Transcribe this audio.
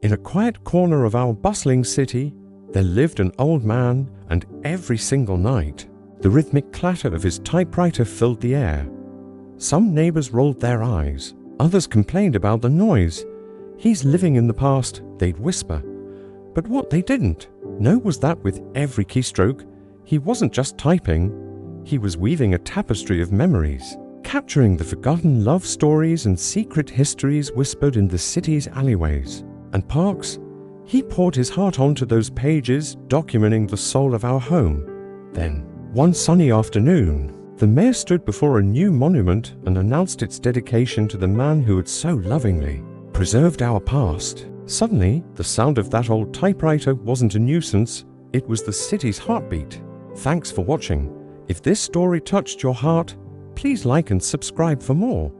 In a quiet corner of our bustling city, there lived an old man, and every single night, the rhythmic clatter of his typewriter filled the air. Some neighbors rolled their eyes, others complained about the noise. "He's living in the past," they'd whisper. But what they didn't know was that with every keystroke, he wasn't just typing, he was weaving a tapestry of memories, capturing the forgotten love stories and secret histories whispered in the city's alleyways and parks. He poured his heart onto those pages, documenting the soul of our home. Then, one sunny afternoon, the mayor stood before a new monument and announced its dedication to the man who had so lovingly preserved our past. Suddenly, the sound of that old typewriter wasn't a nuisance, it was the city's heartbeat. Thanks for watching. If this story touched your heart, please like and subscribe for more.